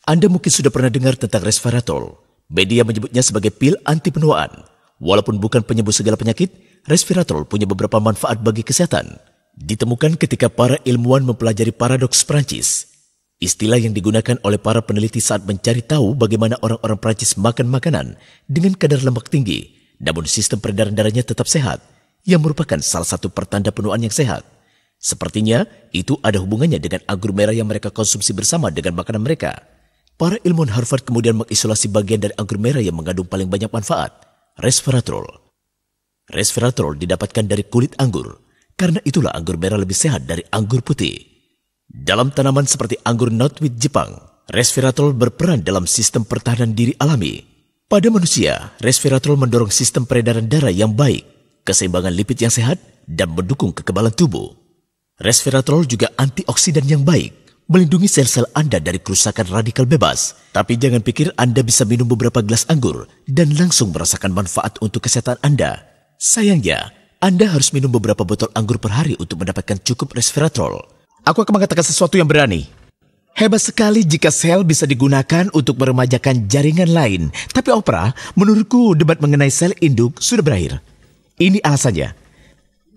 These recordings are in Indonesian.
Anda mungkin sudah pernah dengar tentang resveratrol. Media menyebutnya sebagai pil anti penuaan. Walaupun bukan penyembuh segala penyakit, resveratrol punya beberapa manfaat bagi kesehatan. Ditemukan ketika para ilmuwan mempelajari paradoks Prancis. Istilah yang digunakan oleh para peneliti saat mencari tahu bagaimana orang-orang Prancis makan makanan dengan kadar lemak tinggi, namun sistem peredaran darahnya tetap sehat, yang merupakan salah satu pertanda penuaan yang sehat. Sepertinya, itu ada hubungannya dengan anggur merah yang mereka konsumsi bersama dengan makanan mereka. Para ilmuwan Harvard kemudian mengisolasi bagian dari anggur merah yang mengandung paling banyak manfaat, resveratrol. Resveratrol didapatkan dari kulit anggur, karena itulah anggur merah lebih sehat dari anggur putih. Dalam tanaman seperti anggur nutmeg Jepang, resveratrol berperan dalam sistem pertahanan diri alami. Pada manusia, resveratrol mendorong sistem peredaran darah yang baik, keseimbangan lipid yang sehat, dan mendukung kekebalan tubuh. Resveratrol juga antioksidan yang baik, melindungi sel-sel Anda dari kerusakan radikal bebas. Tapi jangan pikir Anda bisa minum beberapa gelas anggur dan langsung merasakan manfaat untuk kesehatan Anda. Sayangnya, Anda harus minum beberapa botol anggur per hari untuk mendapatkan cukup resveratrol. Aku akan mengatakan sesuatu yang berani. Hebat sekali jika sel bisa digunakan untuk meremajakan jaringan lain. Tapi Oprah, menurutku debat mengenai sel induk sudah berakhir. Ini alasannya.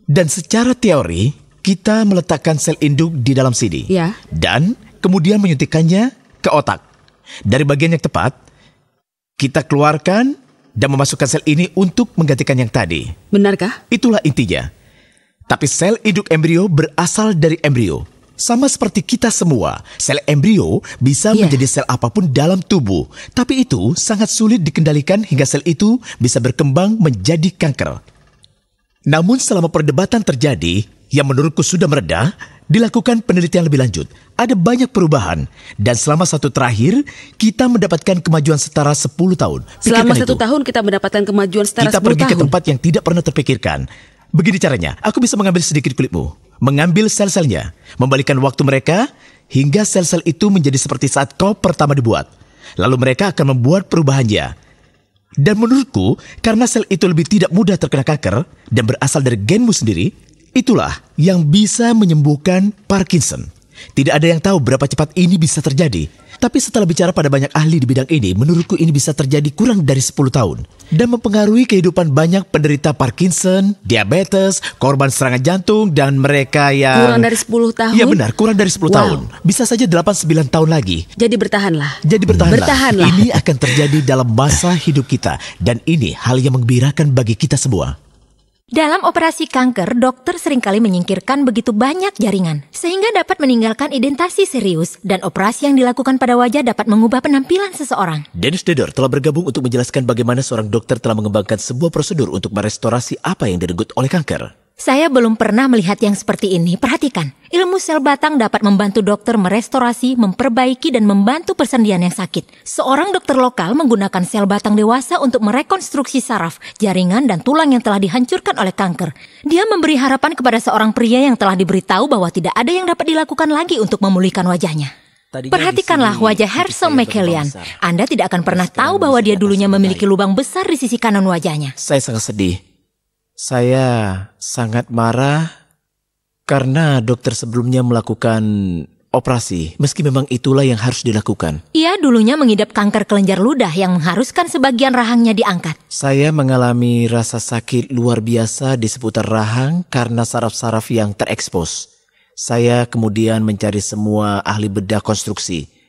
Dan secara teori, kita meletakkan sel induk di dalam sini. Ya. Dan kemudian menyuntikkannya ke otak. Dari bagian yang tepat, kita keluarkan dan memasukkan sel ini untuk menggantikan yang tadi. Benarkah? Itulah intinya. Tapi sel induk embrio berasal dari embrio. Sama seperti kita semua, sel embrio bisa menjadi sel apapun dalam tubuh. Tapi itu sangat sulit dikendalikan hingga sel itu bisa berkembang menjadi kanker. Namun selama perdebatan terjadi, yang menurutku sudah mereda, dilakukan penelitian lebih lanjut. Ada banyak perubahan. Dan selama satu terakhir, kita mendapatkan kemajuan setara 10 tahun. Selama 1 tahun kita mendapatkan kemajuan setara 10 tahun. Kita pergi ke tempat yang tidak pernah terpikirkan. Begini caranya, aku bisa mengambil sedikit kulitmu, mengambil sel-selnya, membalikan waktu mereka, hingga sel-sel itu menjadi seperti saat kau pertama dibuat. Lalu mereka akan membuat perubahannya. Dan menurutku, karena sel itu lebih tidak mudah terkena kanker, dan berasal dari genmu sendiri, itulah yang bisa menyembuhkan Parkinson. Tidak ada yang tahu berapa cepat ini bisa terjadi. Tapi setelah bicara pada banyak ahli di bidang ini, menurutku ini bisa terjadi kurang dari 10 tahun. Dan mempengaruhi kehidupan banyak penderita Parkinson, diabetes, korban serangan jantung, dan mereka yang... Kurang dari 10 tahun? Iya benar, kurang dari 10 tahun. Bisa saja 8-9 tahun lagi. Jadi bertahanlah. Bertahanlah. Ini akan terjadi dalam masa hidup kita. Dan ini hal yang menggembirakan bagi kita semua. Dalam operasi kanker, dokter seringkali menyingkirkan begitu banyak jaringan, sehingga dapat meninggalkan identasi serius, dan operasi yang dilakukan pada wajah dapat mengubah penampilan seseorang. Dennis Dedor telah bergabung untuk menjelaskan bagaimana seorang dokter telah mengembangkan sebuah prosedur untuk merestorasi apa yang direnggut oleh kanker. Saya belum pernah melihat yang seperti ini. Perhatikan, ilmu sel batang dapat membantu dokter merestorasi, memperbaiki, dan membantu persendian yang sakit. Seorang dokter lokal menggunakan sel batang dewasa untuk merekonstruksi saraf, jaringan, dan tulang yang telah dihancurkan oleh kanker. Dia memberi harapan kepada seorang pria yang telah diberitahu bahwa tidak ada yang dapat dilakukan lagi untuk memulihkan wajahnya. Perhatikanlah wajah Herschel McCallion. Anda tidak akan pernah tahu bahwa dia dulunya memiliki lubang besar di sisi kanan wajahnya. Saya sangat sedih. Saya sangat marah karena dokter sebelumnya melakukan operasi, meski memang itulah yang harus dilakukan. Ia dulunya mengidap kanker kelenjar ludah yang mengharuskan sebagian rahangnya diangkat. Saya mengalami rasa sakit luar biasa di seputar rahang karena saraf-saraf yang terekspos. Saya kemudian mencari semua ahli bedah konstruksi.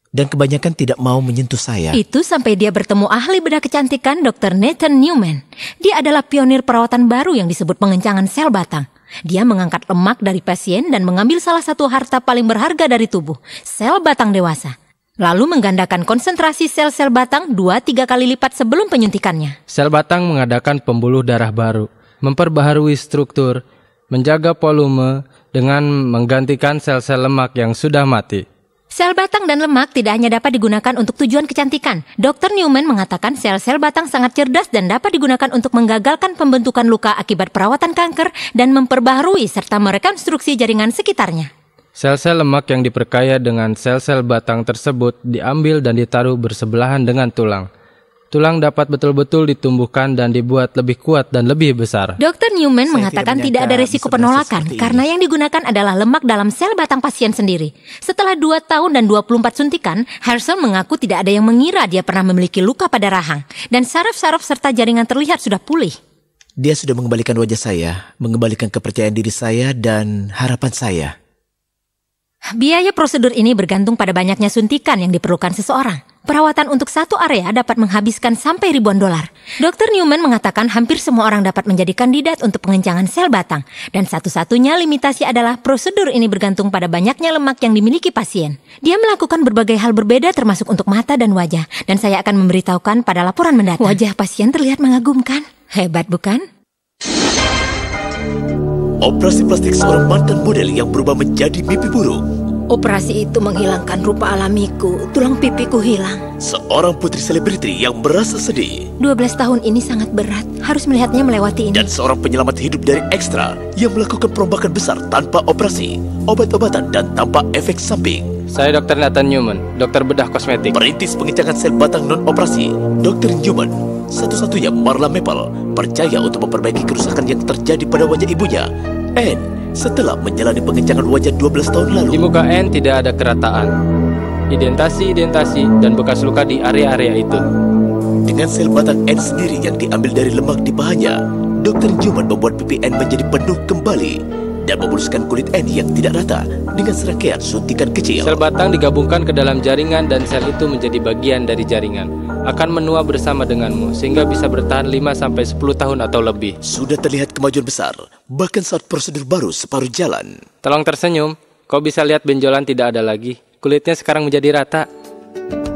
Dan kebanyakan tidak mau menyentuh saya. Itu sampai dia bertemu ahli bedah kecantikan Dr. Nathan Newman. Dia adalah pionir perawatan baru yang disebut pengencangan sel batang. Dia mengangkat lemak dari pasien dan mengambil salah satu harta paling berharga dari tubuh, sel batang dewasa. Lalu menggandakan konsentrasi sel-sel batang 2-3 kali lipat sebelum penyuntikannya. Sel batang mengadakan pembuluh darah baru, memperbaharui struktur, menjaga volume dengan menggantikan sel-sel lemak yang sudah mati. Sel batang dan lemak tidak hanya dapat digunakan untuk tujuan kecantikan. Dr. Newman mengatakan sel-sel batang sangat cerdas dan dapat digunakan untuk menggagalkan pembentukan luka akibat perawatan kanker dan memperbaharui serta merekonstruksi jaringan sekitarnya. Sel-sel lemak yang diperkaya dengan sel-sel batang tersebut diambil dan ditaruh bersebelahan dengan tulang. tulang dapat betul-betul ditumbuhkan dan dibuat lebih kuat dan lebih besar. Dr. Newman Saya mengatakan tidak tidak ada menyangka resiko bisa berhasil penolakan seperti karena ini. yang digunakan adalah lemak dalam sel batang pasien sendiri. Setelah 2 tahun dan 24 suntikan, Harrison mengaku tidak ada yang mengira dia pernah memiliki luka pada rahang dan saraf-saraf serta jaringan terlihat sudah pulih. Dia sudah mengembalikan wajah saya, mengembalikan kepercayaan diri saya dan harapan saya. Biaya prosedur ini bergantung pada banyaknya suntikan yang diperlukan seseorang. Perawatan untuk satu area dapat menghabiskan sampai ribuan dolar. Dr. Newman mengatakan hampir semua orang dapat menjadi kandidat untuk pengencangan sel batang. Dan satu-satunya limitasi adalah prosedur ini bergantung pada banyaknya lemak yang dimiliki pasien. Dia melakukan berbagai hal berbeda termasuk untuk mata dan wajah. Dan saya akan memberitahukan pada laporan mendatang. Wajah pasien terlihat mengagumkan. Hebat bukan? Operasi plastik seorang mantan model yang berubah menjadi mimpi buruk. Operasi itu menghilangkan rupa alamiku, tulang pipiku hilang. Seorang putri selebriti yang merasa sedih. 12 tahun ini sangat berat, harus melihatnya melewati ini. Dan seorang penyelamat hidup dari Ekstra yang melakukan perombakan besar tanpa operasi, obat-obatan dan tanpa efek samping. Saya Dr. Nathan Newman, dokter bedah kosmetik. Perintis pengencangan sel batang non-operasi, Dr. Newman, satu-satunya Marla Maple, percaya untuk memperbaiki kerusakan yang terjadi pada wajah ibunya, Anne, setelah menjalani pengencangan wajah 12 tahun lalu. Di muka Anne tidak ada kerataan, identasi, dan bekas luka di area-area itu. Dengan sel batang Anne sendiri yang diambil dari lemak di pahanya, Dr. Newman membuat pipi Anne menjadi penuh kembali dan memuluskan kulit Anne yang tidak rata dengan serangkaian suntikan kecil. Sel batang digabungkan ke dalam jaringan dan sel itu menjadi bagian dari jaringan. Akan menua bersama denganmu sehingga bisa bertahan 5-10 tahun atau lebih. Sudah terlihat kemajuan besar, bahkan saat prosedur baru separuh jalan. Tolong tersenyum, kau bisa lihat benjolan tidak ada lagi. Kulitnya sekarang menjadi rata.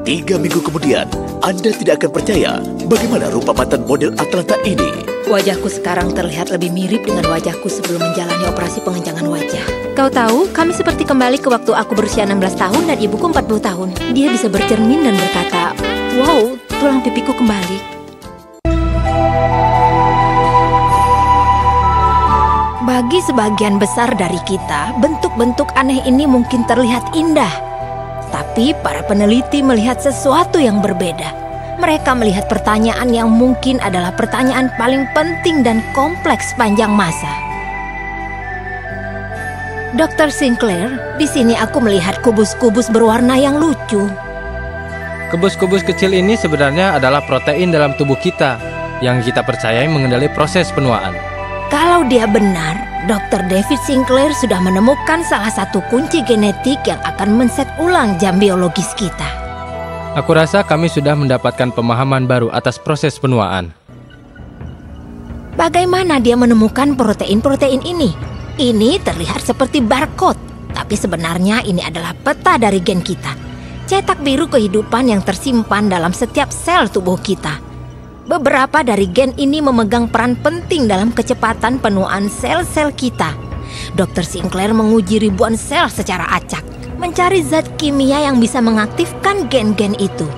3 minggu kemudian, Anda tidak akan percaya bagaimana rupa mantan model Atlanta ini. Wajahku sekarang terlihat lebih mirip dengan wajahku sebelum menjalani operasi pengencangan wajah. Kau tahu, kami seperti kembali ke waktu aku berusia 16 tahun dan ibuku 40 tahun. Dia bisa bercermin dan berkata, "Wow, tulang pipiku kembali." Bagi sebagian besar dari kita, bentuk-bentuk aneh ini mungkin terlihat indah. Tapi para peneliti melihat sesuatu yang berbeda. Mereka melihat pertanyaan yang mungkin adalah pertanyaan paling penting dan kompleks sepanjang masa. Dr. Sinclair, di sini aku melihat kubus-kubus berwarna yang lucu. Kubus-kubus kecil ini sebenarnya adalah protein dalam tubuh kita yang kita percayai mengendali proses penuaan. Kalau dia benar, Dr. David Sinclair sudah menemukan salah satu kunci genetik yang akan men-set ulang jam biologis kita. Aku rasa kami sudah mendapatkan pemahaman baru atas proses penuaan. Bagaimana dia menemukan protein-protein ini? Ini terlihat seperti barcode, tapi sebenarnya ini adalah peta dari gen kita. Cetak biru kehidupan yang tersimpan dalam setiap sel tubuh kita. Beberapa dari gen ini memegang peran penting dalam kecepatan penuaan sel-sel kita. Dr. Sinclair menguji ribuan sel secara acak, mencari zat kimia yang bisa mengaktifkan gen-gen itu.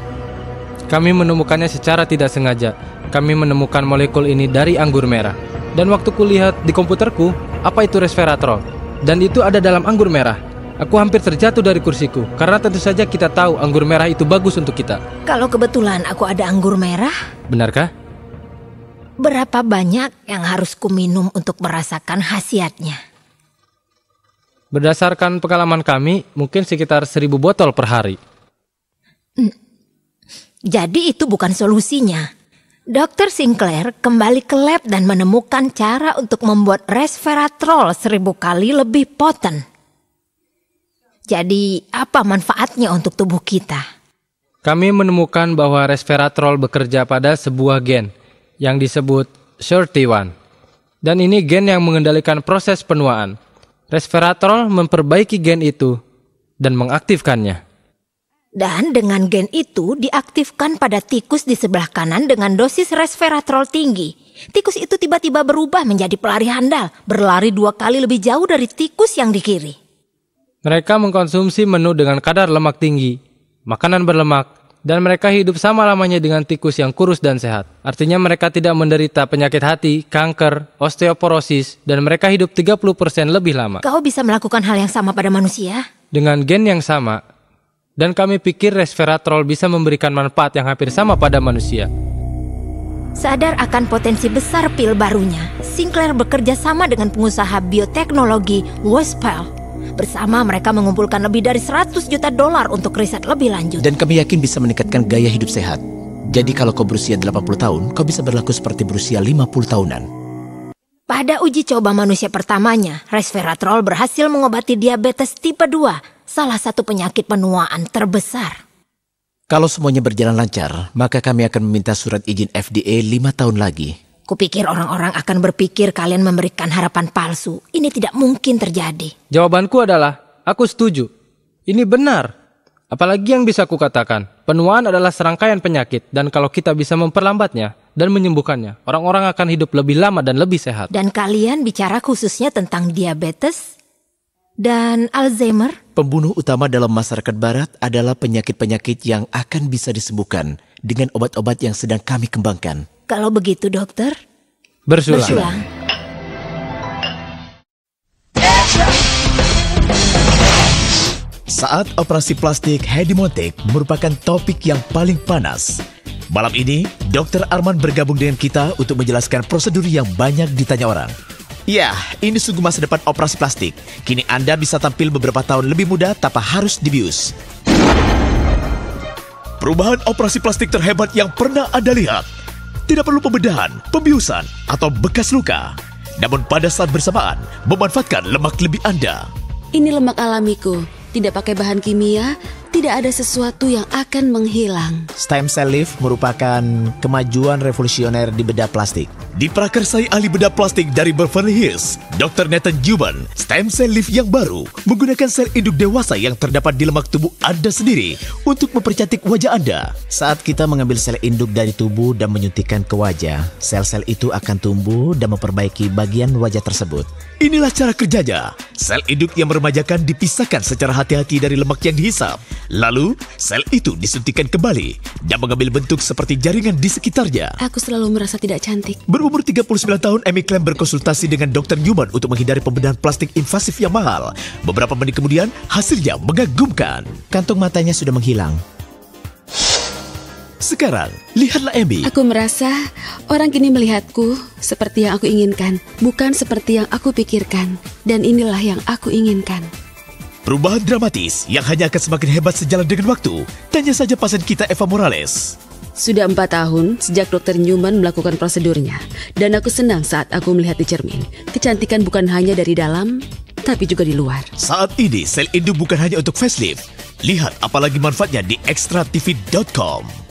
Kami menemukannya secara tidak sengaja. Kami menemukan molekul ini dari anggur merah. Dan waktu kulihat di komputerku, apa itu resveratrol? Dan itu ada dalam anggur merah. Aku hampir terjatuh dari kursiku, karena tentu saja kita tahu anggur merah itu bagus untuk kita. Kalau kebetulan aku ada anggur merah, Benarkah? berapa banyak yang harus kuminum untuk merasakan khasiatnya? Berdasarkan pengalaman kami, mungkin sekitar 1000 botol per hari. Jadi itu bukan solusinya. Dr. Sinclair kembali ke lab dan menemukan cara untuk membuat resveratrol 1000 kali lebih poten. Jadi apa manfaatnya untuk tubuh kita? Kami menemukan bahwa resveratrol bekerja pada sebuah gen yang disebut SIRT1. Dan ini gen yang mengendalikan proses penuaan. Resveratrol memperbaiki gen itu dan mengaktifkannya. Dan dengan gen itu diaktifkan pada tikus di sebelah kanan dengan dosis resveratrol tinggi. Tikus itu tiba-tiba berubah menjadi pelari handal, berlari 2 kali lebih jauh dari tikus yang di kiri. Mereka mengkonsumsi menu dengan kadar lemak tinggi, makanan berlemak, dan mereka hidup sama lamanya dengan tikus yang kurus dan sehat. Artinya mereka tidak menderita penyakit hati, kanker, osteoporosis, dan mereka hidup 30% lebih lama. Kau bisa melakukan hal yang sama pada manusia? Dengan gen yang sama, dan kami pikir resveratrol bisa memberikan manfaat yang hampir sama pada manusia. Sadar akan potensi besar pil barunya, Sinclair bekerja sama dengan pengusaha bioteknologi Westpal. Bersama mereka mengumpulkan lebih dari 100 juta dolar untuk riset lebih lanjut. Dan kami yakin bisa meningkatkan gaya hidup sehat. Jadi kalau kau berusia 80 tahun, kau bisa berlaku seperti berusia 50 tahunan. Pada uji coba manusia pertamanya, resveratrol berhasil mengobati diabetes tipe 2, salah satu penyakit penuaan terbesar. Kalau semuanya berjalan lancar, maka kami akan meminta surat izin FDA 5 tahun lagi. Kupikir orang-orang akan berpikir kalian memberikan harapan palsu. Ini tidak mungkin terjadi. Jawabanku adalah, aku setuju. Ini benar. Apalagi yang bisa kukatakan, penuaan adalah serangkaian penyakit, dan kalau kita bisa memperlambatnya dan menyembuhkannya, orang-orang akan hidup lebih lama dan lebih sehat. Dan kalian bicara khususnya tentang diabetes dan Alzheimer? Pembunuh utama dalam masyarakat barat adalah penyakit-penyakit yang akan bisa disembuhkan dengan obat-obat yang sedang kami kembangkan. Kalau begitu, dokter, Bersulang. Saat operasi plastik Hedimontec merupakan topik yang paling panas. Malam ini, Dr. Arman bergabung dengan kita untuk menjelaskan prosedur yang banyak ditanya orang. Ya, ini sungguh masa depan operasi plastik. Kini Anda bisa tampil beberapa tahun lebih muda tanpa harus dibius. Perubahan operasi plastik terhebat yang pernah Anda lihat. Tidak perlu pembedahan, pembiusan, atau bekas luka. Namun pada saat bersamaan, memanfaatkan lemak lebih Anda. Ini lemak alamiku, tidak pakai bahan kimia, tidak ada sesuatu yang akan menghilang. Stem cell lift merupakan kemajuan revolusioner di bedah plastik. Diprakarsai ahli bedah plastik dari Beverly Hills, Dr. Nathan Juban, stem cell lift yang baru menggunakan sel induk dewasa yang terdapat di lemak tubuh Anda sendiri untuk mempercantik wajah Anda. Saat kita mengambil sel induk dari tubuh dan menyuntikkan ke wajah, sel-sel itu akan tumbuh dan memperbaiki bagian wajah tersebut. Inilah cara kerjanya. Sel induk yang meremajakan dipisahkan secara hati-hati dari lemak yang dihisap. Lalu, sel itu disuntikkan kembali dan mengambil bentuk seperti jaringan di sekitarnya. Aku selalu merasa tidak cantik. Berumur 39 tahun, Amy klaim berkonsultasi dengan Dr. Newman untuk menghindari pembedahan plastik invasif yang mahal. Beberapa menit kemudian, hasilnya mengagumkan. Kantung matanya sudah menghilang. Sekarang, lihatlah Amy. Aku merasa orang kini melihatku seperti yang aku inginkan, bukan seperti yang aku pikirkan. Dan inilah yang aku inginkan. Perubahan dramatis yang hanya akan semakin hebat sejalan dengan waktu. Tanya saja pasien kita Eva Morales. Sudah 4 tahun sejak Dr. Newman melakukan prosedurnya. Dan aku senang saat aku melihat di cermin. Kecantikan bukan hanya dari dalam, tapi juga di luar. Saat ini, sel induk bukan hanya untuk facelift. Lihat apalagi manfaatnya di extratv.com.